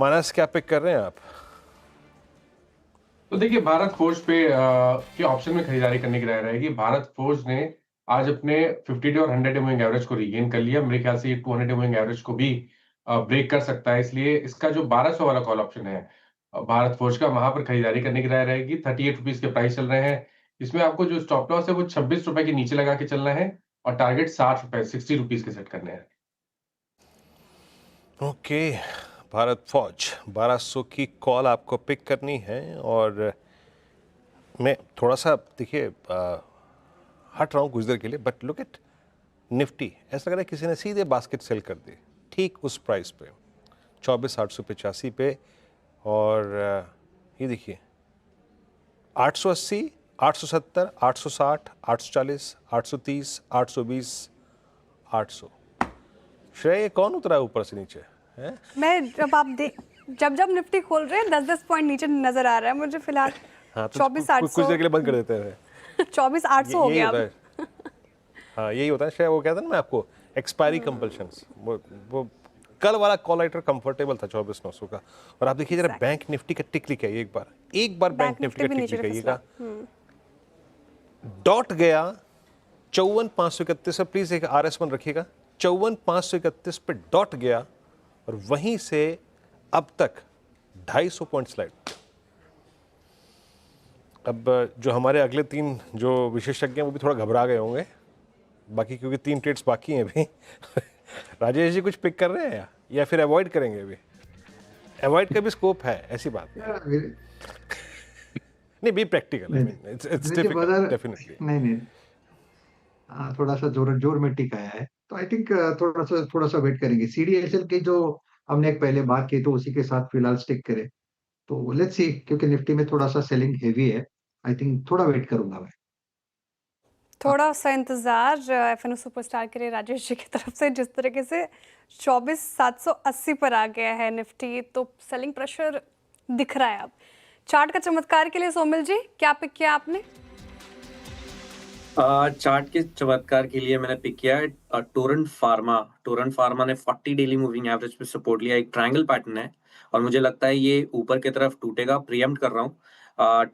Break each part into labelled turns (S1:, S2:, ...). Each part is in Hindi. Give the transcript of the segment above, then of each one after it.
S1: मानस, क्या पिक कर रहे हैं आप?
S2: तो देखिए, भारत फोर्ज पे के ऑप्शन में खरीदारी करने की राय रहेगी। भारत फोर्ज ने आज अपने 50 डे और 100 डे मूविंग एवरेज को रीगेन कर लिया। मेरे ख्याल से ये 200 डे मूविंग एवरेज को भी ब्रेक कर सकता है। इसलिए इसका जो 1200 वाला कॉल ऑप्शन है भारत फोर्ज का, वहां पर खरीदारी करने की राय रहेगी। 38 रुपीज के प्राइस चल रहे हैं। इसमें आपको जो स्टॉप लॉस है वो 26 रुपए के नीचे लगा के चलना है और टारगेट 60 रुपए 60 रुपीज के सेट करने हैं।
S1: ओके, भारत फौज 1200 की कॉल आपको पिक करनी है। और मैं थोड़ा सा देखिए हट रहा हूँ कुछ देर के लिए, बट लुक एट निफ्टी। ऐसा लग रहा है किसी ने सीधे बास्केट सेल कर दी ठीक उस प्राइस पे, 24,885 पे। और ये देखिए 880, 870, 860, 840, 830, 820, 800। श्रेय, ये कौन उतरा है ऊपर से नीचे है?
S3: मैं जब निफ्टी खोल रहे हैं 10-10 पॉइंट नीचे नजर आ रहा है मुझे फिलहाल।
S1: हाँ, तो
S3: 24,800
S1: कुछ देर के लिए बंद कर देते हैं।
S3: 24,800 हो गया अब।
S1: हाँ, यही होता है शायद। वो कहता है ना मैं आपको, एक्सपायरी कंपल्शंस। वो कल वाला कॉल राइटर कंफर्टेबल था 24,900 का। और आप देखिए जरा बैंक निफ्टी का टिक लिखाइए एक बार बैंक निफ्टी का टिक लिखाइएगा। डॉट गया 54,531 पर। प्लीज एक RS1 रखिएगा। 54,531 पे डॉट गया और वहीं से अब तक 250 पॉइंट स्लाइड। अब जो हमारे अगले 3 जो विशेषज्ञ हैं वो भी थोड़ा घबरा गए होंगे, बाकी क्योंकि 3 ट्रेड्स बाकी हैं अभी। राजेश जी कुछ पिक कर रहे हैं या फिर अवॉइड करेंगे? अभी अवॉइड का भी स्कोप है, ऐसी बात नहीं। Be practical, it's difficult definitely.
S4: नहीं, थोड़ा सा जोर में टिक आया है, तो आई थिंक थोड़ा सा वेट करेंगे। CDSL की जो हमने एक पहले बात की तो उसी के साथ फिलहाल स्टिक करें। तो लेट्स सी, क्योंकि निफ्टी में थोड़ा सा सेलिंग हेवी है, आई थिंक थोड़ा वेट करूंगा मैं।
S3: थोड़ा सा इंतजार FNO सुपरस्टार के लिए राजेश जी की तरफ से। जिस तरीके से 24,780 पर आ गया है निफ्टी, तो सेलिंग प्रेशर दिख रहा है अब। चार्ट का चमत्कार के लिए सोमिल जी क्या पिक किया आपने?
S5: चार्ट के चमत्कार के लिए मैंने पिक किया है टोरेंट फार्मा ने 40 डेली मूविंग एवरेज पे सपोर्ट लिया। एक ट्रायंगल पैटर्न है और मुझे लगता है ये ऊपर की तरफ टूटेगा। प्रीएम्प्ट कर रहा हूँ।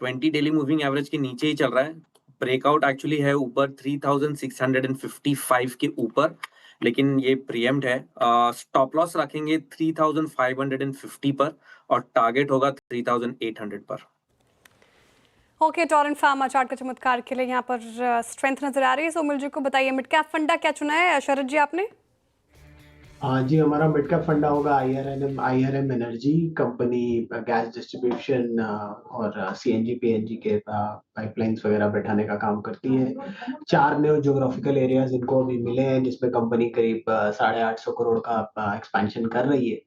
S5: 20 डेली मूविंग एवरेज के नीचे ही चल रहा है। ब्रेकआउट एक्चुअली है ऊपर 3,655 के ऊपर, लेकिन ये प्रीएम्प्ट है। स्टॉप लॉस रखेंगे 3,550 पर और टारगेट होगा 3,800 पर।
S3: ओके, टोरेंट फार्मा चार्ट का चमत्कार के लिए यहाँ पर स्ट्रेंथ नजर आ रही है। सोमिल जी को बताइए मिड कैप फंडा क्या चुना है? शरद जी आपने?
S6: जी, हमारा मिड कैप फंडा होगा IRM energy company. Gas distribution और CNG PNG के पाइपलाइंस वगैरह बैठाने का काम करती है। 4 न्यू ज्योग्राफिकल एरियाज इनको अभी मिले हैं, जिसमें कंपनी करीब 850 करोड़ का एक्सपेंशन कर रही है,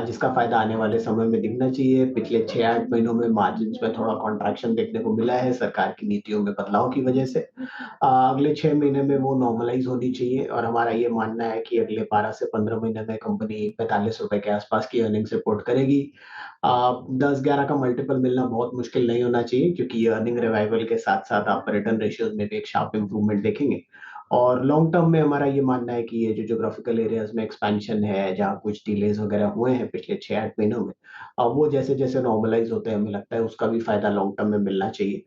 S6: जिसका फायदा आने वाले समय में दिखना चाहिए। पिछले 6-8 महीनों में मार्जिन में थोड़ा कॉन्ट्रैक्शन देखने को मिला है सरकार की नीतियों में बदलाव की वजह से। अगले 6 महीने में वो नॉर्मलाइज होनी चाहिए और हमारा ये मानना है कि अगले 12 से 15 महीने में कंपनी 45 रुपए के आसपास की अर्निंग्स रिपोर्ट करेगी। 10-11 का मल्टीपल मिलना बहुत मुश्किल नहीं होना चाहिए, क्योंकि ये अर्निंग रिवाइवल के साथ साथ आप रिटर्न रेशियोज में भी एक शार्प इंप्रूवमेंट देखेंगे। और लॉन्ग टर्म में हमारा ये मानना है कि ये जो ज्योग्राफिकल एरियाज में एक्सपेंशन है, जहाँ कुछ डिलेज वगैरह हुए हैं पिछले 6-8 महीनों में, अब वो जैसे जैसे नॉर्मलाइज होते हैं, हमें लगता है उसका भी फायदा लॉन्ग टर्म में मिलना चाहिए।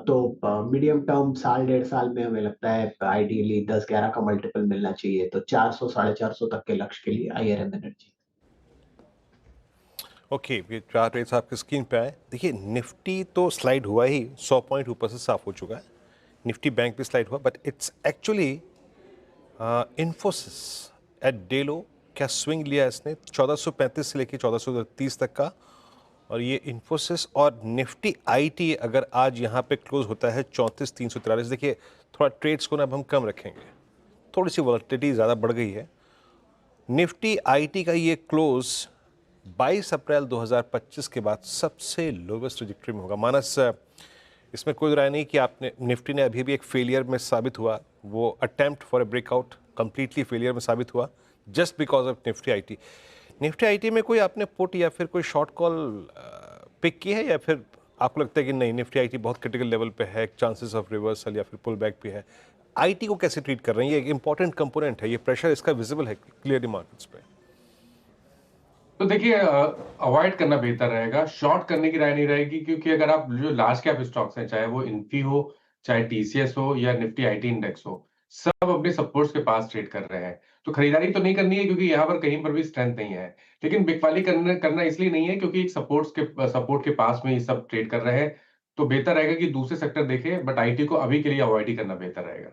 S6: तो मीडियम टर्म 1.5 साल में हमें लगता है आइडियली 10-11 का मल्टीपल मिलना चाहिए। तो 400 450 तक के लक्ष्य के लिए IRM एनर्जी।
S1: ओके, ये चार्ट रेट्स आपकी स्क्रीन पे आए। देखिए निफ्टी तो स्लाइड हुआ ही, 100 पॉइंट ऊपर से साफ हो चुका है। निफ्टी बैंक भी स्लाइड हुआ, but it's actually Infosys at डेलो। क्या स्विंग लिया इसने 1435 से लेकर 1430 तक का। और ये इन्फोसिस और निफ्टी IT अगर आज यहाँ पे क्लोज होता है 34,343। देखिए थोड़ा ट्रेड्स को ना अब हम कम रखेंगे, थोड़ी सी वॉलेटिलिटी ज़्यादा बढ़ गई है। निफ्टी IT का ये क्लोज 22 अप्रैल 2025 के बाद सबसे लोवेस्ट ट्रैजेक्टरी में होगा। मानस, इसमें कोई राय नहीं कि आपने निफ्टी ने अभी भी एक फेलियर में साबित हुआ। वो attempt for a breakout completely failure में साबित हुआ just because of Nifty IT में कोई आपने पुट या फिर कोई शॉर्ट कॉल पिक की है, या फिर आपको लगता है कि नहीं निफ्टी IT बहुत क्रिटिकल लेवल पे है, चांसेस ऑफ रिवर्सल या फिर पुल बैक भी है? IT को कैसे ट्रीट कर रहे हैं? ये एक इंपॉर्टेंट कंपोनेंट है, ये प्रेशर इसका विजिबल है क्लियरली मार्केट्स पे।
S2: तो देखिए अवॉइड करना बेहतर रहेगा, शॉर्ट करने की राय नहीं रहेगी, क्योंकि अगर आप जो लार्ज कैप स्टॉक्स हैं, चाहे वो इन्फी हो, चाहे टीसीएस हो या निफ्टी आईटी इंडेक्स हो, सब अपने सपोर्ट्स के पास ट्रेड कर रहे हैं। तो खरीदारी तो नहीं करनी है, क्योंकि यहाँ पर कहीं पर भी स्ट्रेंथ नहीं है। लेकिन बिकवाली करना इसलिए नहीं है, क्योंकि सपोर्ट के पास में ये सब ट्रेड कर रहे हैं। तो बेहतर रहेगा कि दूसरे सेक्टर देखें, बट आईटी को अभी के लिए अवॉइड ही करना बेहतर रहेगा।